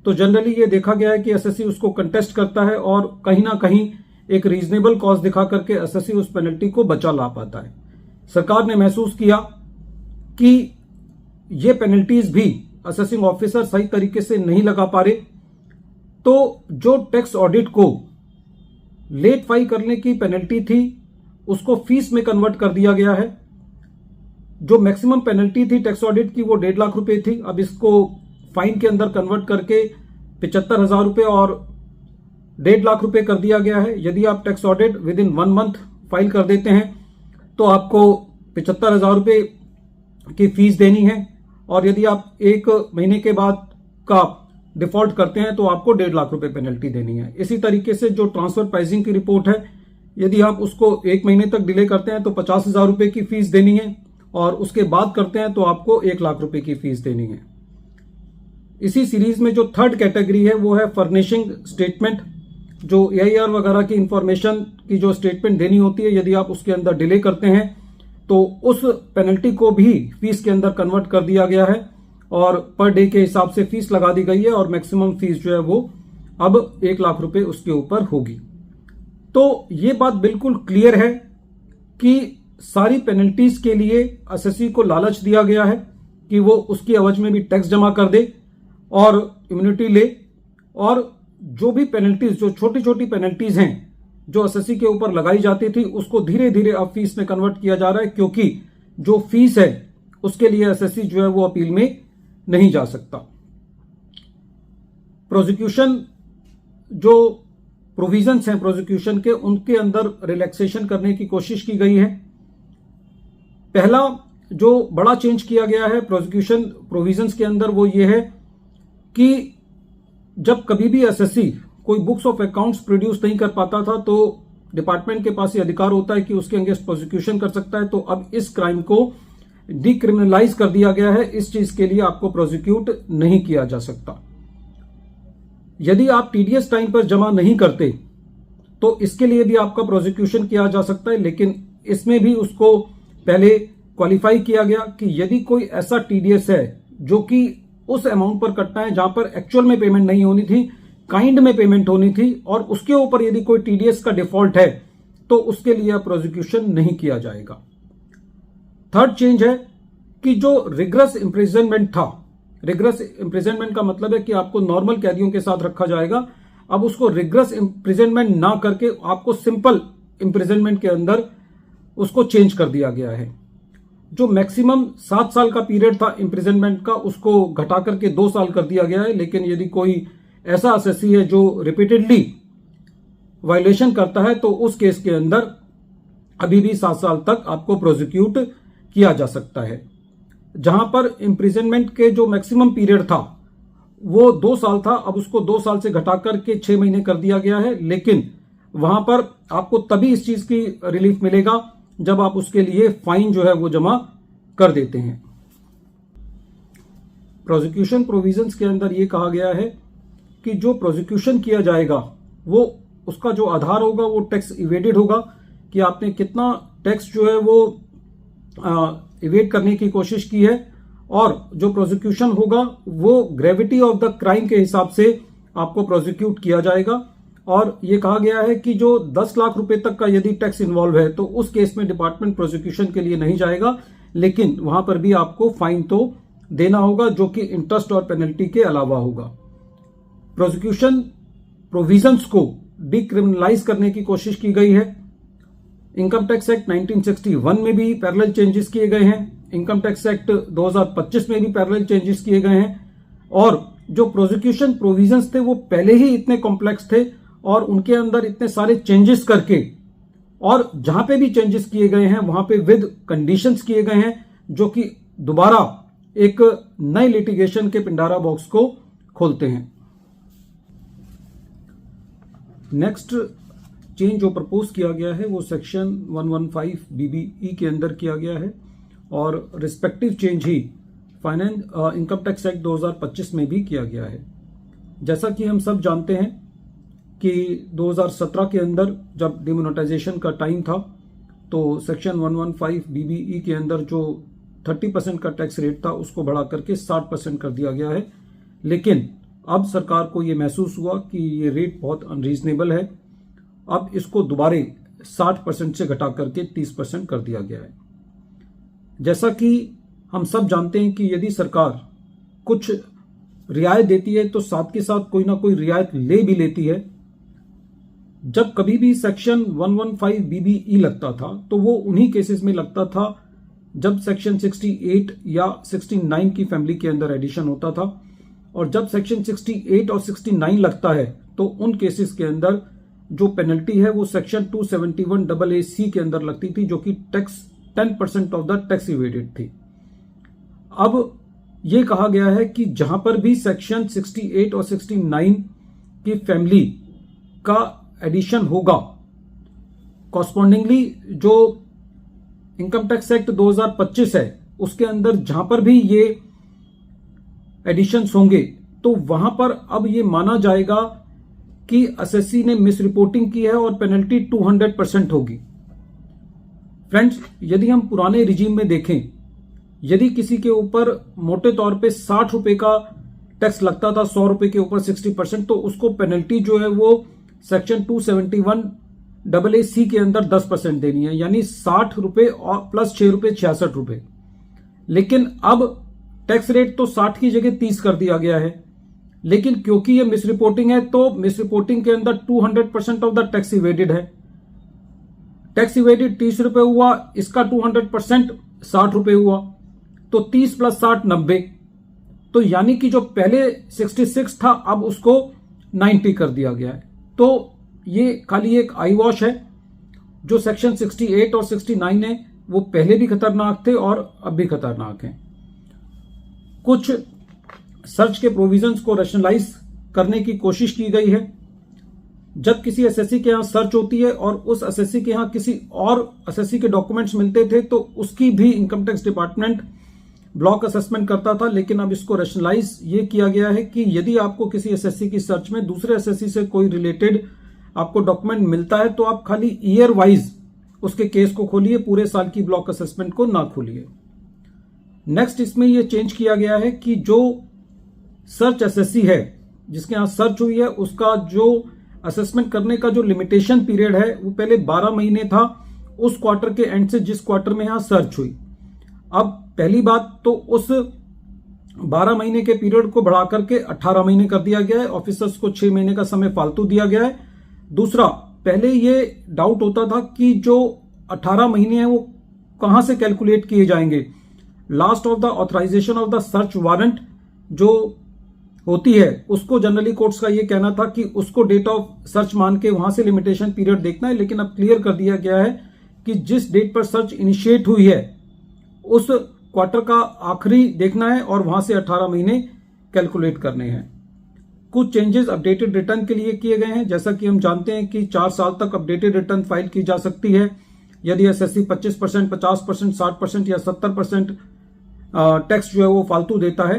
[SPEAKER 1] तो जनरली ये देखा गया है कि एसएससी उसको कंटेस्ट करता है और कहीं ना कहीं एक रीजनेबल कॉज दिखा करके एसएससी उस पेनल्टी को बचा ला पाता है। सरकार ने महसूस किया कि ये पेनल्टीज भी असेसिंग ऑफिसर सही तरीके से नहीं लगा पा रहे, तो जो टैक्स ऑडिट को लेट फाइल करने की पेनल्टी थी उसको फीस में कन्वर्ट कर दिया गया है। जो मैक्सिमम पेनल्टी थी टैक्स ऑडिट की वो 1.5 लाख रुपए थी, अब इसको फाइन के अंदर कन्वर्ट करके 75,000 रुपए और 1.5 लाख रुपए कर दिया गया है। यदि आप tax audit with in 1 month file कर देते हैं तो आपको 75,000 रुपए की फीस देनी है और यदि आप 1 महीने के बाद का डिफॉल्ट करते हैं तो आपको 1.5 लाख रुपए पेनल्टी देनी है। इसी तरीके से जो ट्रांसफर प्राइसिंग की रिपोर्ट है, यदि आप उसको 1 महीने तक डिले करते हैं तो 50,000 रुपए की फीस देनी है और उसके बाद करते हैं तो आपको 1 लाख रुपए की फीस देनी है। इसी सीरीज में जो थर्ड कैटेगरी है वो है फर्निशिंग स्टेटमेंट। जो AIR वगैरह की इंफॉर्मेशन की जो स्टेटमेंट देनी होती है, यदि आप उसके अंदर डिले करते हैं तो उस पेनल्टी को भी फीस के अंदर कन्वर्ट कर दिया गया है और पर डे के हिसाब से फीस लगा दी गई है और मैक्सिमम फीस जो है वो अब 1 लाख रुपए उसके ऊपर होगी। तो ये बात बिल्कुल क्लियर है कि सारी पेनल्टीज के लिए एसएससी को लालच दिया गया है कि वो उसकी एवज में भी टैक्स जमा कर दे और इम्यूनिटी ले, और जो भी पेनल्टीज, जो छोटी छोटी पेनल्टीज हैं जो एसएससी के ऊपर लगाई जाती थी उसको धीरे धीरे अब फीस में कन्वर्ट किया जा रहा है, क्योंकि जो फीस है उसके लिए एसएससी जो है वो अपील में नहीं जा सकता। प्रोसिक्यूशन जो प्रोविजंस हैं प्रोसिक्यूशन के, उनके अंदर रिलैक्सेशन करने की कोशिश की गई है। पहला जो बड़ा चेंज किया गया है प्रोसिक्यूशन प्रोविजंस के अंदर वो ये है कि जब कभी भी एसएससी कोई बुक्स ऑफ अकाउंट्स प्रोड्यूस नहीं कर पाता था तो डिपार्टमेंट के पास ये अधिकार होता है कि उसके अगेंस्ट प्रोसिक्यूशन कर सकता है। तो अब इस क्राइम को डिक्रिमिनलाइज कर दिया गया है, इस चीज के लिए आपको प्रोसिक्यूट नहीं किया जा सकता। यदि आप टीडीएस टाइम पर जमा नहीं करते तो इसके लिए भी आपका प्रोसिक्यूशन किया जा सकता है, लेकिन इसमें भी उसको पहले क्वालिफाई किया गया कि यदि कोई ऐसा टीडीएस है जो कि उस अमाउंट पर कटना है जहां पर एक्चुअल में पेमेंट नहीं होनी थी, काइंड में पेमेंट होनी थी, और उसके ऊपर यदि कोई टीडीएस का डिफॉल्ट है तो उसके लिए प्रोसिक्यूशन नहीं किया जाएगा। थर्ड चेंज है कि जो रिग्रेस इंप्रिजनमेंट था, रिग्रेस इंप्रिजनमेंट का मतलब है कि आपको नॉर्मल कैदियों के साथ रखा जाएगा, अब उसको रिग्रेस इंप्रिजनमेंट ना करके आपको सिंपल इंप्रिजनमेंट के अंदर उसको चेंज कर दिया गया है। जो मैक्सिमम 7 साल का पीरियड था इंप्रिजनमेंट का, उसको घटा करके 2 साल कर दिया गया है। लेकिन यदि कोई ऐसा असेसी है जो रिपीटेडली वायलेशन करता है तो उस केस के अंदर अभी भी 7 साल तक आपको प्रोसिक्यूट किया जा सकता है। जहां पर इंप्रिजनमेंट के जो मैक्सिमम पीरियड था वो 2 साल था, अब उसको 2 साल से घटाकर के 6 महीने कर दिया गया है। लेकिन वहां पर आपको तभी इस चीज की रिलीफ मिलेगा जब आप उसके लिए फाइन जो है वो जमा कर देते हैं। प्रोसिक्यूशन प्रोविजंस के अंदर ये कहा गया है कि जो प्रोसिक्यूशन किया जाएगा वो उसका जो आधार होगा वो टैक्स इवेडेड होगा, कि आपने कितना टैक्स जो है वो इवेड करने की कोशिश की है, और जो प्रोसिक्यूशन होगा वो ग्रेविटी ऑफ द क्राइम के हिसाब से आपको प्रोसिक्यूट किया जाएगा। और ये कहा गया है कि जो 10 लाख रुपए तक का यदि टैक्स इन्वॉल्व है तो उस केस में डिपार्टमेंट प्रोसिक्यूशन के लिए नहीं जाएगा, लेकिन वहां पर भी आपको फाइन तो देना होगा जो कि इंटरेस्ट और पेनल्टी के अलावा होगा। प्रोसिक्यूशन प्रोविजंस को डिक्रिमिनलाइज करने की कोशिश की गई है। इनकम टैक्स एक्ट 1961 में भी पैरेलल चेंजेस किए गए हैं, इनकम टैक्स एक्ट 2025 में भी पैरेलल चेंजेस किए गए हैं, और जो प्रोसिक्यूशन प्रोविजंस थे वो पहले ही इतने कॉम्प्लेक्स थे और उनके अंदर इतने सारे चेंजेस करके, और जहां पे भी चेंजेस किए गए हैं वहां पे विद कंडीशंस किए गए हैं जो कि दोबारा एक नए लिटिगेशन के पिंडारा बॉक्स को खोलते हैं। नेक्स्ट चेंज जो प्रपोज किया गया है वो सेक्शन 115 BBE के अंदर किया गया है, और रिस्पेक्टिव चेंज ही इनकम टैक्स एक्ट 2025 में भी किया गया है। जैसा कि हम सब जानते हैं कि 2017 के अंदर जब डिमोनेटाइजेशन का टाइम था तो सेक्शन 115 BBE के अंदर जो 30% का टैक्स रेट था उसको बढ़ा करके 60% कर दिया गया है। लेकिन अब सरकार को ये महसूस हुआ कि ये रेट बहुत अनरीजनेबल है, अब इसको दोबारे 60% से घटा करके 30% कर दिया गया है। जैसा कि हम सब जानते हैं कि यदि सरकार कुछ रियायत देती है तो साथ के साथ कोई ना कोई रियायत ले भी लेती है। जब कभी भी सेक्शन 115 BBE लगता था तो वो उन्हीं केसेस में लगता था जब सेक्शन 68 या 69 की फैमिली के अंदर एडिशन होता था, और जब सेक्शन 68 और 69 लगता है तो उन केसेस के अंदर जो पेनल्टी है वो सेक्शन 271AA के अंदर लगती थी, जो कि tax 10% of the tax evaded थी। अब ये कहा गया है कि जहां पर भी सेक्शन 68 और 69 की फैमिली का एडिशन होगा, कॉरस्पॉन्डिंगली जो इनकम टैक्स एक्ट 2025 है उसके अंदर जहां पर भी ये एडिशंस होंगे तो वहां पर अब ये माना जाएगा कि असेसी ने मिस रिपोर्टिंग की है और पेनल्टी 200% होगी। फ्रेंड्स, यदि हम पुराने रिजीम में देखें, यदि किसी के ऊपर मोटे तौर पे 60 रुपए का टैक्स लगता था 100 रुपए के ऊपर 60%, तो उसको पेनल्टी जो है वो सेक्शन 271AA के अंदर 10% देनी है, यानी 60 रुपए और प्लस 6 रुपए 66 रुपए। लेकिन अब टैक्स रेट तो 60 की जगह 30 कर दिया गया है, लेकिन क्योंकि ये मिस रिपोर्टिंग है तो मिस रिपोर्टिंग के अंदर 200% ऑफ द टैक्स इवेडेड है। टैक्स इवेडेड 30 रुपए हुआ, इसका 200% 60 रुपए हुआ, तो 30 प्लस 60 90। तो यानी कि जो पहले 66 था अब उसको 90 कर दिया गया है। तो ये खाली एक आई वॉश है। जो सेक्शन 68 और 69 है वो पहले भी खतरनाक थे और अब भी खतरनाक हैं। कुछ सर्च के प्रोविजंस को रैशनलाइज करने की कोशिश की गई है। जब किसी एसएससी के यहां सर्च होती है और उस एसएससी के यहां किसी और एसएससी के डॉक्यूमेंट्स मिलते थे तो उसकी भी income tax department block assessment करता था, लेकिन अब इसको रैशनलाइज ये किया गया है कि यदि आपको किसी एसएससी की सर्च में दूसरे एसएससी से कोई रिलेटेड आपको डॉक्यूमेंट मिलता है तो आप खाली ईयर वाइज उसके केस को खोलिए, पूरे साल की ब्लॉक असेसमेंट को ना खोलिए। नेक्स्ट इसमें यह चेंज किया गया है कि जो सर्च एसएससी है जिसके यहां सर्च हुई है उसका जो असेसमेंट करने का जो लिमिटेशन पीरियड है वो पहले 12 महीने था, उस क्वार्टर के एंड से जिस क्वार्टर में यहां सर्च हुई। अब पहली बात तो उस 12 महीने के पीरियड को बढ़ा करके 18 महीने कर दिया गया है, ऑफिसर्स को 6 महीने का समय फालतू दिया गया है। दूसरा, पहले ये डाउट होता था कि जो 18 महीने हैं वो कहां से कैलकुलेट किए जाएंगे। Last of the authorization of the search warrant जो होती है उसको जनरली कोर्ट्स का ये कहना था कि उसको डेट ऑफ सर्च मान के वहां से लिमिटेशन पीरियड देखना है, लेकिन अब क्लियर कर दिया गया है कि जिस डेट पर सर्च इनिशिएट हुई है उस क्वार्टर का आखिरी देखना है और वहां से 18 महीने कैलकुलेट करने हैं। कुछ चेंजेस अपडेटेड रिटर्न के लिए किए गए हैं। जैसा कि हम जानते हैं कि 4 साल तक अपडेटेड रिटर्न फाइल की जा सकती है यदि एसएससी 25%, 50%, 60% या 70% टैक्स जो है वो फालतू देता है।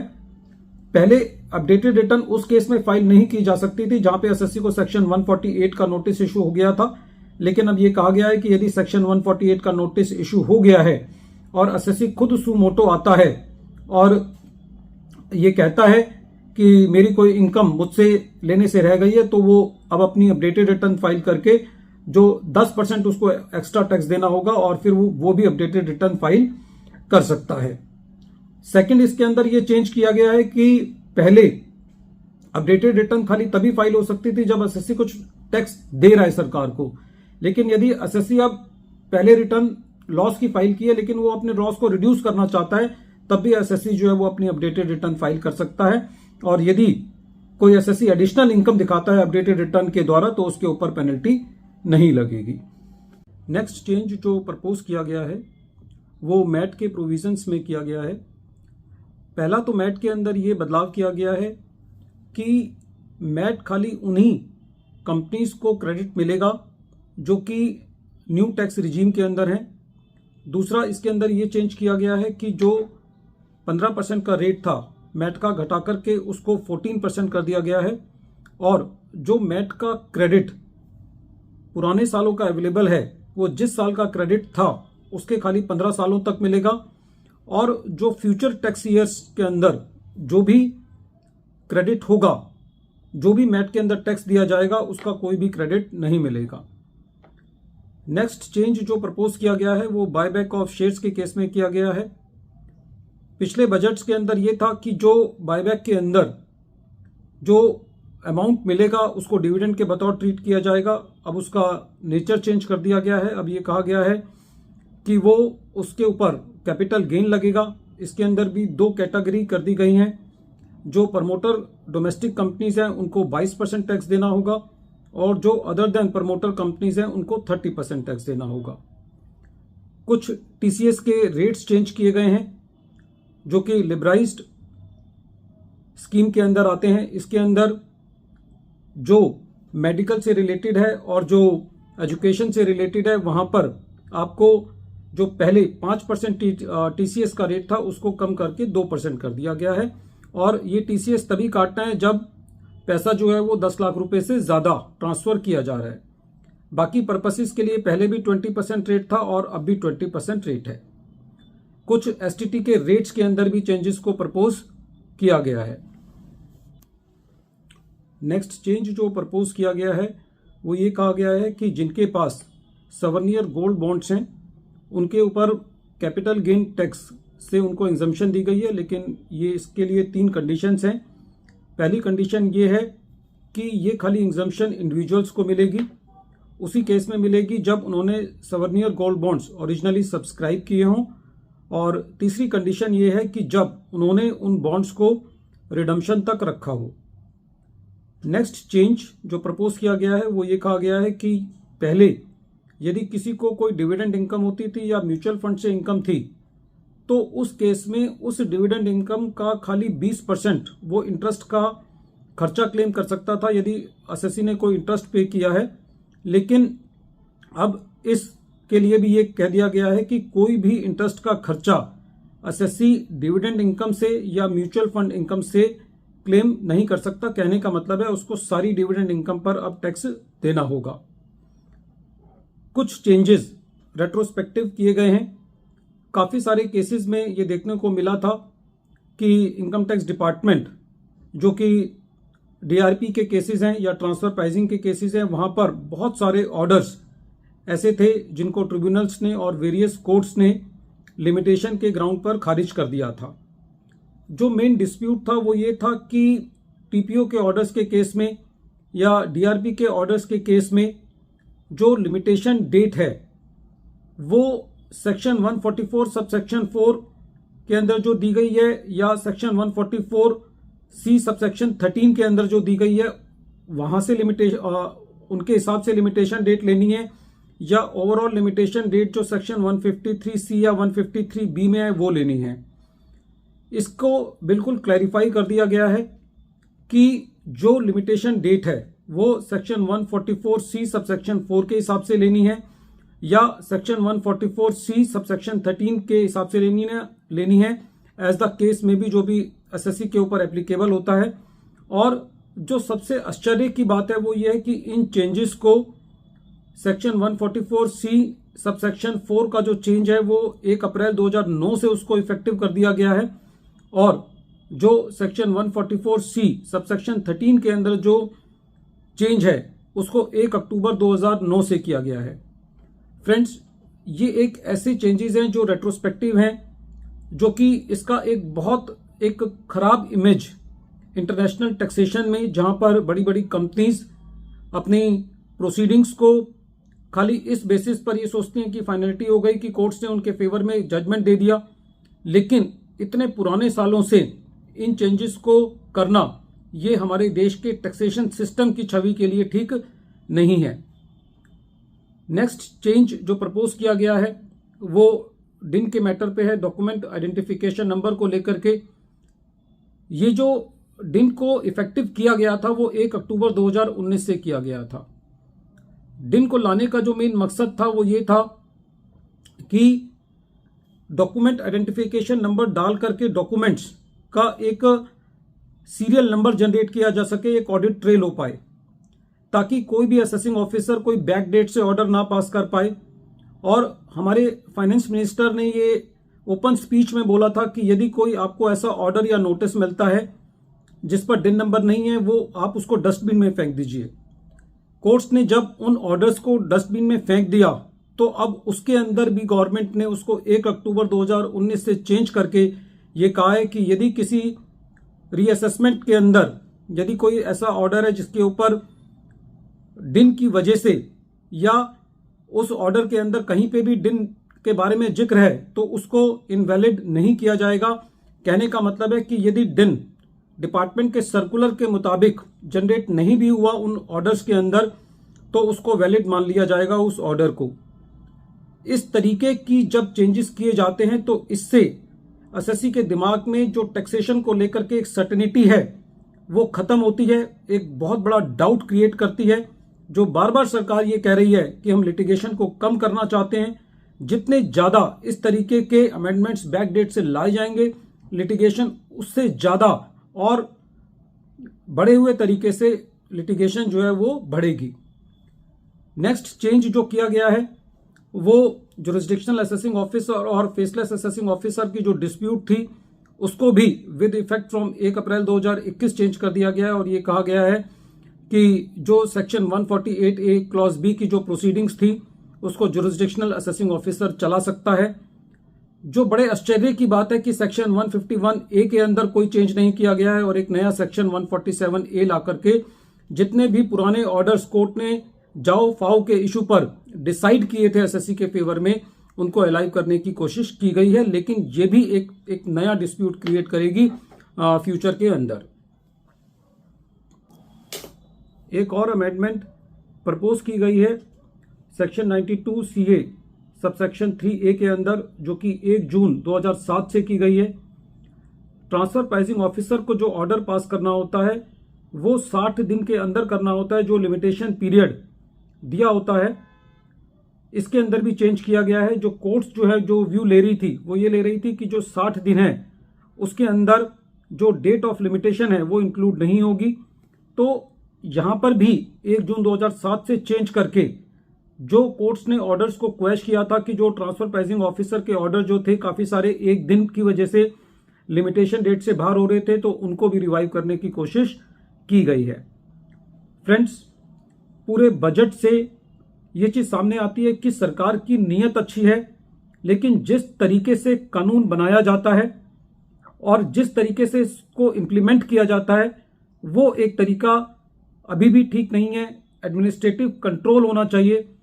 [SPEAKER 1] पहले अपडेटेड रिटर्न उस केस में फाइल नहीं की जा सकती थी जहां पे एसएससी को सेक्शन 148 का नोटिस इशू हो गया था, लेकिन अब ये कहा गया है कि यदि सेक्शन 148 का नोटिस इशू हो गया है और एसएससी खुद सुमोटो आता है और ये कहता है कि मेरी कोई इनकम मुझसे लेने से रह गई है, तो वो अब अपनी अपडेटेड रिटर्न फाइल करके जो 10% उसको एक्स्ट्रा टैक्स देना होगा और फिर वो भी अपडेटेड रिटर्न फाइल कर सकता है। सेकंड, इसके अंदर ये चेंज किया गया है कि पहले अपडेटेड रिटर्न खाली तभी फाइल हो सकती थी जब एसएससी कुछ टैक्स दे रहा है सरकार को, लेकिन यदि एसएससी अब पहले रिटर्न लॉस की फाइल की है लेकिन वो अपने लॉस को रिड्यूस करना चाहता है तब भी एसएससी जो है वो अपनी अपडेटेड रिटर्न फाइल कर सकता है, और यदि कोई एसएससी एडिशनल इनकम दिखाता है अपडेटेड रिटर्न के द्वारा तो उसके ऊपर पेनल्टी नहीं लगेगी। नेक्स्ट चेंज जो प्रपोज किया गया है वो मैट के प्रोविजंस में किया गया है। पहला तो मैट के अंदर ये बदलाव किया गया है कि मैट खाली उन्हीं कंपनीज को क्रेडिट मिलेगा जो कि न्यू टैक्स रिजीम के अंदर हैं। दूसरा, इसके अंदर ये चेंज किया गया है कि जो 15% का रेट था मैट का घटा करके उसको 14% कर दिया गया है, और जो मैट का क्रेडिट पुराने सालों का अवेलेबल है वो जिस साल का क्रेडिट था उसके खाली 15 सालों तक मिलेगा, और जो फ्यूचर टैक्स ईयर्स के अंदर जो भी क्रेडिट होगा, जो भी मैट के अंदर टैक्स दिया जाएगा उसका कोई भी क्रेडिट नहीं मिलेगा। नेक्स्ट चेंज जो प्रपोज किया गया है वो बायबैक ऑफ शेयर्स के केस में किया गया है। पिछले बजट्स के अंदर ये था कि जो बायबैक के अंदर जो अमाउंट मिलेगा उसको डिविडेंड के बतौर ट्रीट किया जाएगा। अब उसका नेचर चेंज कर दिया गया है। अब ये कहा गया है कि वो उसके ऊपर कैपिटल गेन लगेगा। इसके अंदर भी 2 कैटेगरी कर दी गई हैं। जो प्रमोटर डोमेस्टिक कंपनीज हैं उनको 22% टैक्स देना होगा, और जो अदर देन प्रमोटर कंपनीज हैं उनको 30% टैक्स देना होगा। कुछ टीसीएस के रेट्स चेंज किए गए हैं जो कि लिबराइज्ड स्कीम के अंदर आते हैं। इसके अंदर जो मेडिकल से रिलेटेड है और जो एजुकेशन से रिलेटेड है वहां पर आपको जो पहले 5% टीसीएस का रेट था उसको कम करके 2% कर दिया गया है, और ये टीसीएस तभी काटना है जब पैसा जो है वो 10 लाख रुपए से ज्यादा ट्रांसफर किया जा रहा है। बाकी पर्पसेस के लिए पहले भी 20% रेट था और अब भी 20% रेट है। कुछ एसटीटी के रेट्स के अंदर भी चेंजेस को प्रपोज किया गया है। नेक्स्ट चेंज जो प्रपोज किया गया है वो ये कहा गया है कि जिनके पास सवर्नियर गोल्ड बॉन्ड्स हैं उनके ऊपर कैपिटल गेन टैक्स से उनको एग्जम्पशन दी गई है, लेकिन ये इसके लिए 3 कंडीशंस हैं। पहली कंडीशन ये है कि ये खाली एग्जम्पशन इंडिविजुअल्स को मिलेगी, उसी केस में मिलेगी जब उन्होंने सवर्नियर गोल्ड बॉन्ड्स ओरिजिनली सब्सक्राइब किए हों, और तीसरी कंडीशन ये है कि जब उन्होंने उन बॉन्ड्स को रिडम्पशन तक रखा हो। नेक्स्ट चेंज जो प्रपोज किया गया है वो ये कहा गया है कि पहले यदि किसी को कोई डिविडेंड इनकम होती थी या म्यूचुअल फंड से इनकम थी तो उस केस में उस डिविडेंड इनकम का खाली 20% वो इंटरेस्ट का खर्चा क्लेम कर सकता था यदि एसएससी ने कोई इंटरेस्ट पे किया है। लेकिन अब इसके लिए भी ये कह दिया गया है कि कोई भी इंटरेस्ट का खर्चा एसएससी डिविडेंड इनकम से या म्यूचुअल फंड इनकम से क्लेम नहीं कर सकता। कहने का मतलब है उसको सारी डिविडेंड इनकम पर अब टैक्स देना होगा। कुछ चेंजेस रेट्रोस्पेक्टिव किए गए हैं। काफ़ी सारे केसेस में ये देखने को मिला था कि इनकम टैक्स डिपार्टमेंट, जो कि डीआरपी के केसेस हैं या ट्रांसफर प्राइसिंग के केसेस हैं, वहां पर बहुत सारे ऑर्डर्स ऐसे थे जिनको ट्रिब्यूनल्स ने और वेरियस कोर्ट्स ने लिमिटेशन के ग्राउंड पर खारिज कर दिया था। जो मेन डिस्प्यूट था वो ये था कि टीपीओ के ऑर्डर्स के केस में या डीआरपी के ऑर्डर्स के केस में जो लिमिटेशन डेट है वो सेक्शन 144 सबसेक्शन 4 के अंदर जो दी गई है या सेक्शन 144 सी सबसेक्शन 13 के अंदर जो दी गई है वहां से उनके हिसाब से लिमिटेशन डेट लेनी है, या ओवरऑल लिमिटेशन डेट जो सेक्शन 153 सी या 153 बी में है वो लेनी है। इसको बिल्कुल क्लैरिफाई कर दिया गया है कि जो लिमिटेशन डेट है वो सेक्शन 144 सी सबसेक्शन 4 के हिसाब से लेनी है या सेक्शन 144 सी सबसेक्शन 13 के हिसाब से लेनी है एज द केस में भी जो भी एसएससी के ऊपर एप्लीकेबल होता है। और जो सबसे आश्चर्य की बात है वो ये है कि इन चेंजेस को सेक्शन 144 सी सबसेक्शन 4 का जो चेंज है वो 1 अप्रैल 2009 से उसको इफेक्टिव कर दिया गया है, और जो सेक्शन 144 सी सबसेक्शन 13 के अंदर जो चेंज है उसको 1 अक्टूबर 2009 से किया गया है। फ्रेंड्स, ये एक ऐसे चेंजेस हैं जो रेट्रोस्पेक्टिव हैं, जो कि इसका एक खराब इमेज इंटरनेशनल टैक्सेशन में, जहां पर बड़ी बड़ी कंपनीज अपनी प्रोसीडिंग्स को खाली इस बेसिस पर ये सोचती हैं कि फाइनलिटी हो गई कि कोर्ट्स ने उनके फेवर में जजमेंट दे दिया, लेकिन इतने पुराने सालों से इन चेंजेस को करना ये हमारे देश के टैक्सेशन सिस्टम की छवि के लिए ठीक नहीं है। नेक्स्ट चेंज जो प्रपोज किया गया है वो डिन के मैटर पे है, डॉक्यूमेंट आइडेंटिफिकेशन नंबर को लेकर के। ये जो डिन को इफेक्टिव किया गया था वो 1 अक्टूबर 2019 से किया गया था। डिन को लाने का जो मेन मकसद था वो ये था कि डॉक्यूमेंट आइडेंटिफिकेशन नंबर डाल करके डॉक्यूमेंट्स का एक सीरियल नंबर जनरेट किया जा सके, एक ऑडिट ट्रेल हो पाए, ताकि कोई भी असेसिंग ऑफिसर कोई बैक डेट से ऑर्डर ना पास कर पाए। और हमारे फाइनेंस मिनिस्टर ने ये ओपन स्पीच में बोला था कि यदि कोई आपको ऐसा ऑर्डर या नोटिस मिलता है जिस पर डिन नंबर नहीं है, वो आप उसको डस्टबिन में फेंक दीजिए। कोर्ट्स ने जब उन ऑर्डर्स को डस्टबिन में फेंक दिया तो अब उसके अंदर भी गवर्नमेंट ने उसको 1 अक्टूबर 2019 से चेंज करके ये कहा है कि यदि किसी रीअसेसमेंट के अंदर यदि कोई ऐसा ऑर्डर है जिसके ऊपर डिन की वजह से या उस ऑर्डर के अंदर कहीं पे भी डिन के बारे में जिक्र है तो उसको इनवैलिड नहीं किया जाएगा। कहने का मतलब है कि यदि डिन डिपार्टमेंट के सर्कुलर के मुताबिक जनरेट नहीं भी हुआ उन ऑर्डर्स के अंदर तो उसको वैलिड मान लिया जाएगा उस ऑर्डर को। इस तरीके की जब चेंजेस किए जाते हैं तो इससे एसएससी के दिमाग में जो टैक्सेशन को लेकर के एक सर्टेनिटी है वो खत्म होती है, एक बहुत बड़ा डाउट क्रिएट करती है। जो बार बार सरकार ये कह रही है कि हम लिटिगेशन को कम करना चाहते हैं, जितने ज्यादा इस तरीके के अमेंडमेंट्स बैक डेट से लाए जाएंगे लिटिगेशन उससे ज्यादा और बढ़े हुए तरीके से लिटिगेशन जो है वो बढ़ेगी। नेक्स्ट चेंज जो किया गया है वो जुरिस्डिक्शनल असेसिंग ऑफिसर और फेसलेस असेसिंग ऑफिसर की जो डिस्प्यूट थी उसको भी with effect from 1 April 2021 change कर दिया गया है, और ये कहा गया है कि जो सेक्शन 148A क्लॉज बी की जो प्रोसीडिंग्स थी उसको जुरिस्डिक्शनल असेसिंग ऑफिसर चला सकता है। जो बड़े आश्चर्य की बात है कि सेक्शन 151A के अंदर कोई चेंज नहीं किया गया है और एक नया सेक्शन 147A ला करके जितने भी पुराने ऑर्डर्स कोर्ट ने जाओ फाओ के इशू पर डिसाइड किए थे एसएससी के फेवर में उनको अलाइव करने की कोशिश की गई है, लेकिन ये भी एक नया डिस्प्यूट क्रिएट करेगी फ्यूचर के अंदर। एक और अमेंडमेंट प्रपोज की गई है सेक्शन 92 CA सबसेक्शन 3A के अंदर, जो कि 1 जून 2007 से की गई है। ट्रांसफर प्राइसिंग ऑफिसर को जो ऑर्डर पास करना होता है वो 60 दिन के अंदर करना होता है, जो लिमिटेशन पीरियड दिया होता है। इसके अंदर भी चेंज किया गया है। जो कोर्ट्स जो है जो व्यू ले रही थी वो ये ले रही थी कि जो 60 दिन है उसके अंदर जो डेट ऑफ लिमिटेशन है वो इंक्लूड नहीं होगी। तो यहां पर भी 1 जून 2007 से चेंज करके जो कोर्ट्स ने ऑर्डर्स को क्वेश किया था कि जो ट्रांसफर प्राइसिंग ऑफिसर के ऑर्डर जो थे काफी सारे 1 दिन की वजह से लिमिटेशन डेट से बाहर हो रहे थे, तो उनको भी रिवाइव करने की कोशिश की गई है। फ्रेंड्स, पूरे बजट से ये चीज सामने आती है कि सरकार की नीयत अच्छी है, लेकिन जिस तरीके से कानून बनाया जाता है और जिस तरीके से इसको इंप्लीमेंट किया जाता है वो एक तरीका अभी भी ठीक नहीं है। एडमिनिस्ट्रेटिव कंट्रोल होना चाहिए।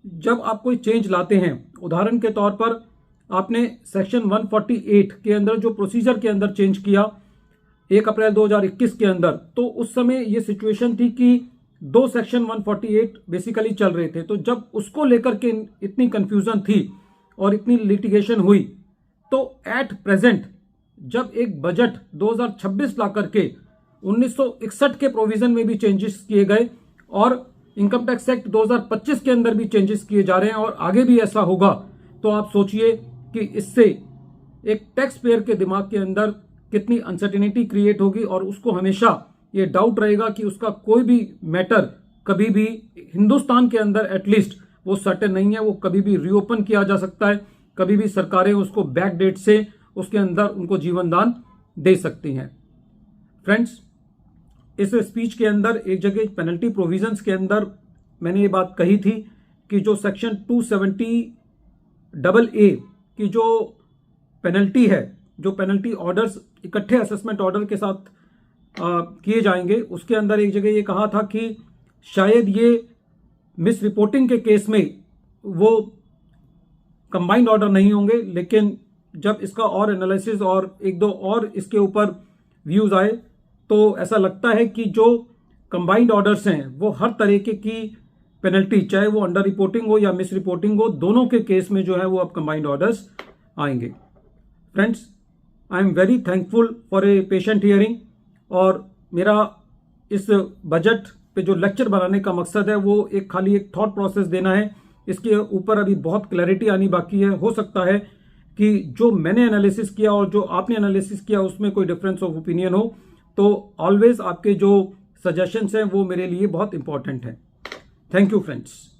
[SPEAKER 1] जब आप कोई चेंज लाते हैं, उदाहरण के तौर पर आपने सेक्शन 148 के अंदर जो प्रोसीजर के अंदर चेंज किया 1 अप्रैल 2021 के अंदर, तो उस समय ये सिचुएशन थी कि 2 सेक्शन 148 बेसिकली चल रहे थे। तो जब उसको लेकर के इतनी कंफ्यूजन थी और इतनी लिटिगेशन हुई, तो एट प्रेजेंट जब एक बजट 2026 ला करके 1961 के प्रोविजन में भी चेंजेस किए गए और इनकम टैक्स एक्ट 2025 के अंदर भी चेंजेस किए जा रहे हैं और आगे भी ऐसा होगा, तो आप सोचिए कि इससे एक टैक्स पेयर के दिमाग के अंदर कितनी अनसर्टेनिटी क्रिएट होगी और उसको हमेशा ये डाउट रहेगा कि उसका कोई भी मैटर कभी भी हिंदुस्तान के अंदर एटलीस्ट वो सर्टेन नहीं है, वो कभी भी रीओपन किया जा सकता है, कभी भी सरकारें उसको बैक डेट से उसके अंदर उनको जीवन दान दे सकती हैं। फ्रेंड्स, इस स्पीच के अंदर एक जगह पेनल्टी प्रोविजंस के अंदर मैंने ये बात कही थी कि जो सेक्शन 270AA की जो पेनल्टी है, जो पेनल्टी ऑर्डर्स इकट्ठे असेसमेंट ऑर्डर के साथ किए जाएंगे, उसके अंदर एक जगह ये कहा था कि शायद ये मिस रिपोर्टिंग के केस में वो कंबाइंड ऑर्डर नहीं होंगे, लेकिन जब इसका और एनालिसिस और एक दो और इसके ऊपर व्यूज आए तो ऐसा लगता है कि जो कंबाइंड ऑर्डर्स हैं वो हर तरीके की पेनल्टी, चाहे वो अंडर रिपोर्टिंग हो या मिस रिपोर्टिंग हो, दोनों के केस में जो है वो अब कंबाइंड ऑर्डर्स आएंगे। Friends, I am very thankful for a patient hearing और मेरा इस बजट पे जो लेक्चर बनाने का मकसद है वो एक खाली एक थॉट प्रोसेस देना है। इसके ऊपर अभी बहुत क्लैरिटी आनी बाकी है। हो सकता है कि जो मैंने एनालिसिस किया और जो आपने एनालिसिस किया उसमें कोई डिफरेंस ऑफ ओपिनियन हो, तो ऑलवेज आपके जो सजेशंस हैं वो मेरे लिए बहुत इंपॉर्टेंट हैं। Thank you friends.